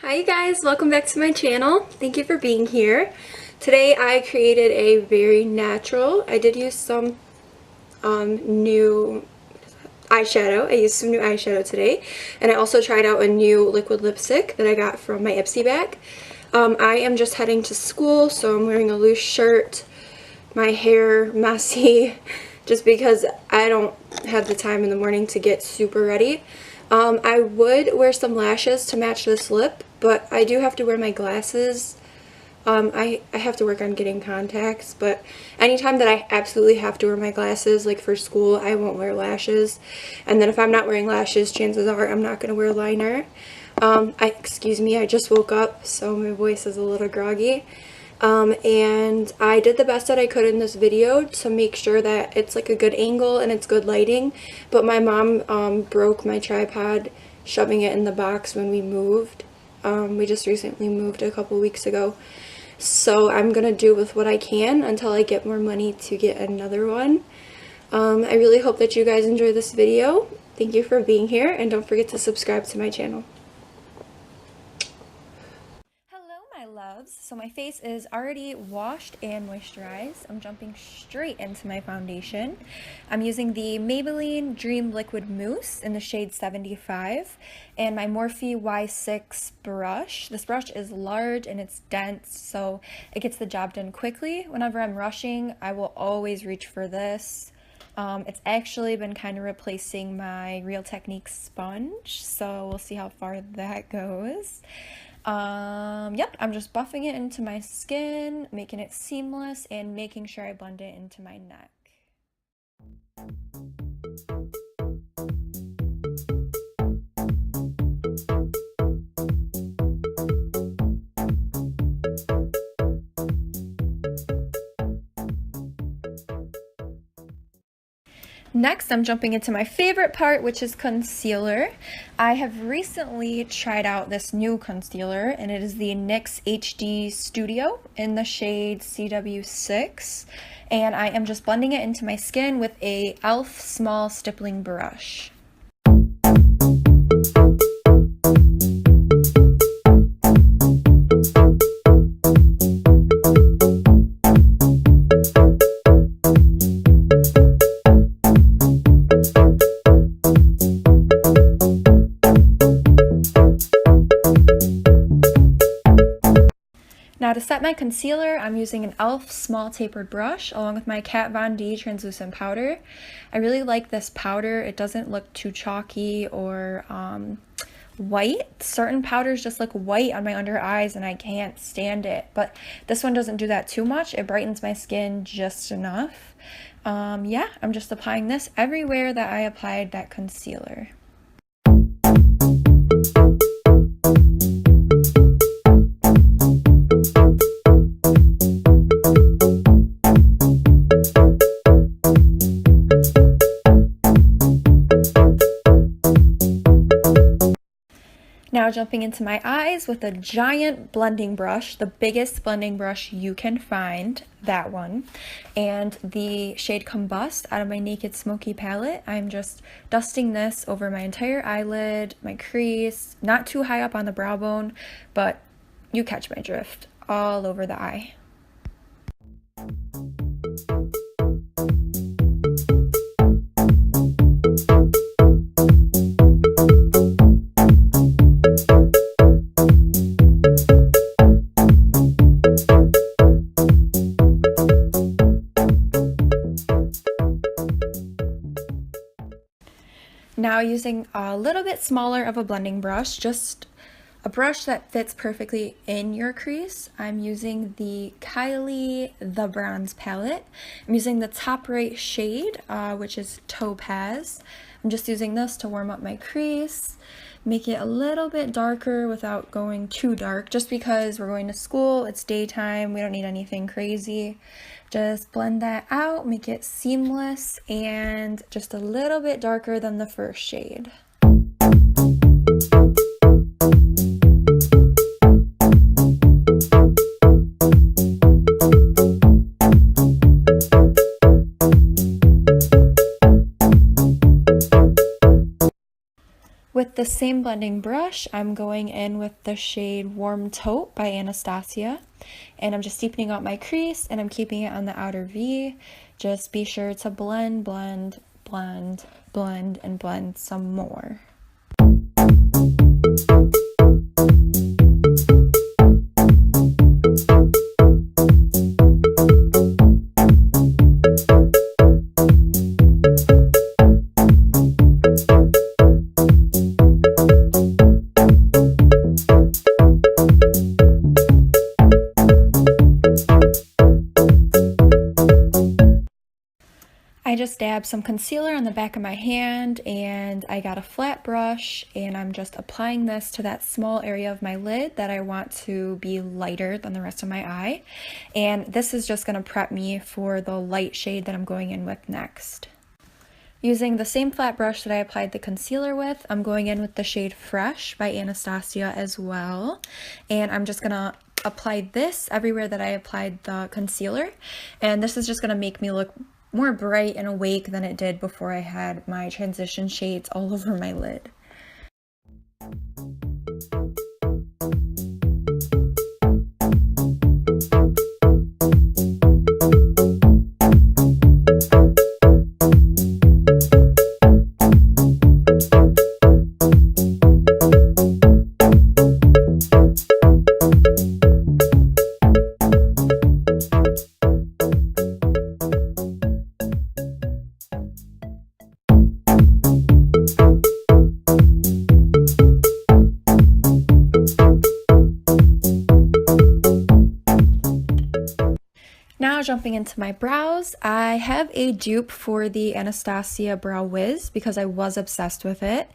Hi you guys, welcome back to my channel. Thank you for being here. Today I created a very natural, I did use some new eyeshadow. I used some new eyeshadow today, and I also tried out a new liquid lipstick that I got from my Ipsy bag. I am just heading to school, so I'm wearing a loose shirt, my hair messy, just because I don't have the time in the morning to get super ready. I would wear some lashes to match this lip, but I do have to wear my glasses. I have to work on getting contacts, but anytime that I absolutely have to wear my glasses, like for school, I won't wear lashes. And then if I'm not wearing lashes, chances are I'm not going to wear liner. Excuse me, I just woke up, so my voice is a little groggy. And I did the best that I could in this video to make sure that it's like a good angle and it's good lighting, but my mom broke my tripod shoving it in the box when we moved. We just recently moved a couple weeks ago, so I'm gonna do with what I can until I get more money to get another one. I really hope that you guys enjoy this video. Thank you for being here, and don't forget to subscribe to my channel. Loves. So my face is already washed and moisturized. I'm jumping straight into my foundation. I'm using the Maybelline Dream Liquid Mousse in the shade 75 and my Morphe Y6 brush. This brush is large and it's dense, so it gets the job done quickly. Whenever I'm rushing, I will always reach for this. It's actually been kind of replacing my Real Techniques sponge, so we'll see how far that goes. Yep, I'm just buffing it into my skin, making it seamless, and making sure I blend it into my neck. Next, I'm jumping into my favorite part, which is concealer. I have recently tried out this new concealer, and it is the NYX HD Studio in the shade CW6. And I am just blending it into my skin with a e.l.f. small stippling brush. Now to set my concealer, I'm using an e.l.f. small tapered brush along with my Kat Von D translucent powder. I really like this powder. It doesn't look too chalky or white. Certain powders just look white on my under eyes and I can't stand it, but this one doesn't do that too much. It brightens my skin just enough. Yeah, I'm just applying this everywhere that I applied that concealer. Now jumping into my eyes with a giant blending brush, the biggest blending brush you can find, that one, and the shade Combust out of my Naked Smoky palette. I'm just dusting this over my entire eyelid, my crease, not too high up on the brow bone, but you catch my drift, all over the eye. Now using a little bit smaller of a blending brush, just a brush that fits perfectly in your crease, I'm using the Kylie The Bronze palette. I'm using the top right shade, which is Topaz. I'm just using this to warm up my crease, make it a little bit darker without going too dark, just because we're going to school, it's daytime, we don't need anything crazy. Just blend that out, make it seamless, and just a little bit darker than the first shade. With With the same blending brush, I'm going in with the shade Warm Taupe by Anastasia. And I'm just deepening out my crease, and I'm keeping it on the outer V. Just be sure to blend, blend, blend, blend, and blend some more. I just dabbed some concealer on the back of my hand, and I got a flat brush, and I'm just applying this to that small area of my lid that I want to be lighter than the rest of my eye. And this is just going to prep me for the light shade that I'm going in with next. Using the same flat brush that I applied the concealer with, I'm going in with the shade Fresh by Anastasia as well. And I'm just going to apply this everywhere that I applied the concealer. And this is just going to make me look more bright and awake than it did before I had my transition shades all over my lid. Now jumping into my brows, I have a dupe for the Anastasia Brow Wiz because I was obsessed with it.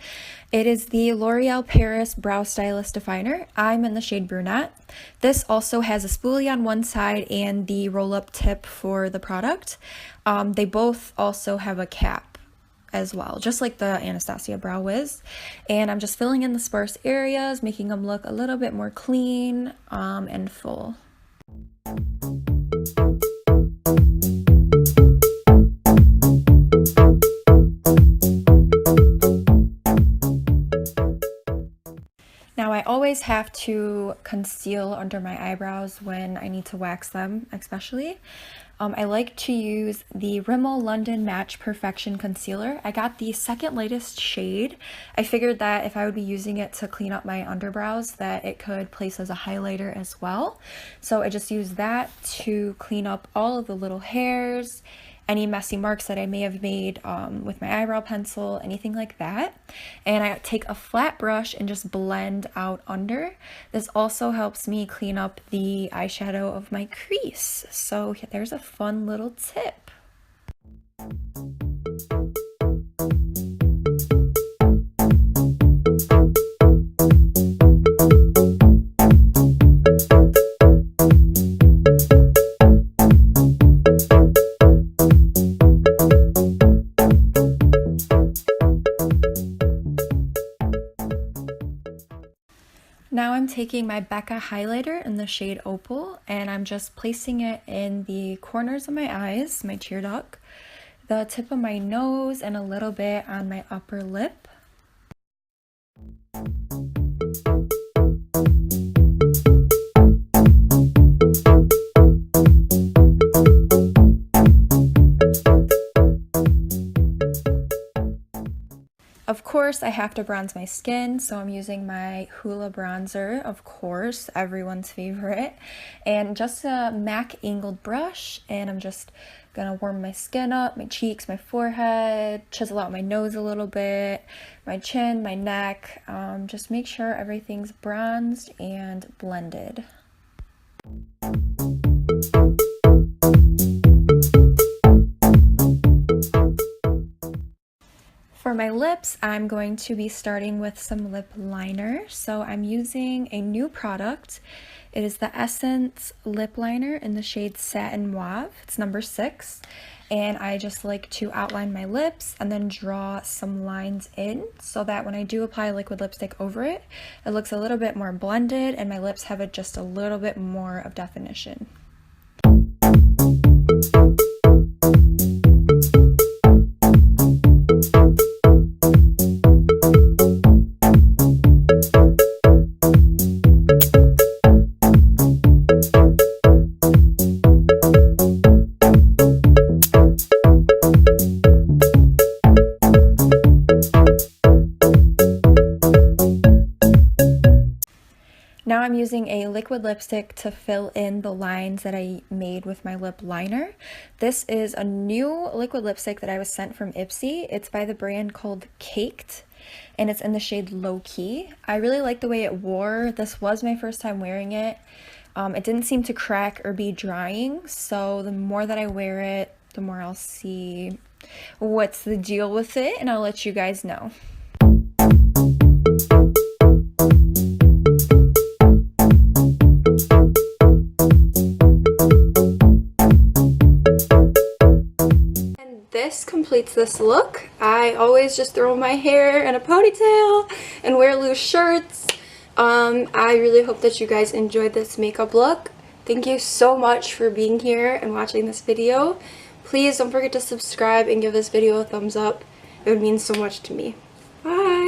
It is the L'Oreal Paris Brow Stylist Definer. I'm in the shade Brunette. This also has a spoolie on one side and the roll-up tip for the product. They both also have a cap as well, just like the Anastasia Brow Wiz. And I'm just filling in the sparse areas, making them look a little bit more clean and full. Now I always have to conceal under my eyebrows when I need to wax them, especially. I like to use the Rimmel London Match Perfection Concealer. I got the second lightest shade. I figured that if I would be using it to clean up my underbrows, that it could place as a highlighter as well. So I just use that to clean up all of the little hairs, any messy marks that I may have made with my eyebrow pencil, anything like that. And I take a flat brush and just blend out under. This also helps me clean up the eyeshadow of my crease. So there's a fun little tip. Now I'm taking my Becca highlighter in the shade Opal, and I'm just placing it in the corners of my eyes, my tear duct, the tip of my nose, and a little bit on my upper lip. Of course, I have to bronze my skin, so I'm using my Hoola bronzer, of course, everyone's favorite, and just a MAC angled brush, and I'm just gonna warm my skin up, my cheeks, my forehead, chisel out my nose a little bit, my chin, my neck, just make sure everything's bronzed and blended. For my lips, I'm going to be starting with some lip liner. So I'm using a new product. It is the Essence lip liner in the shade Satin Mauve. It's number 6. And I just like to outline my lips and then draw some lines in so that when I do apply liquid lipstick over it, it looks a little bit more blended and my lips have just a little bit more of definition. Now I'm using a liquid lipstick to fill in the lines that I made with my lip liner. This is a new liquid lipstick that I was sent from Ipsy. It's by the brand called Caked, and it's in the shade Low Key. I really like the way it wore. This was my first time wearing it. It didn't seem to crack or be drying, so the more that I wear it, the more I'll see what's the deal with it, and I'll let you guys know. And this completes this look. I always just throw my hair in a ponytail and wear loose shirts. I really hope that you guys enjoyed this makeup look. Thank you so much for being here and watching this video. Please don't forget to subscribe and give this video a thumbs up. It would mean so much to me. Bye!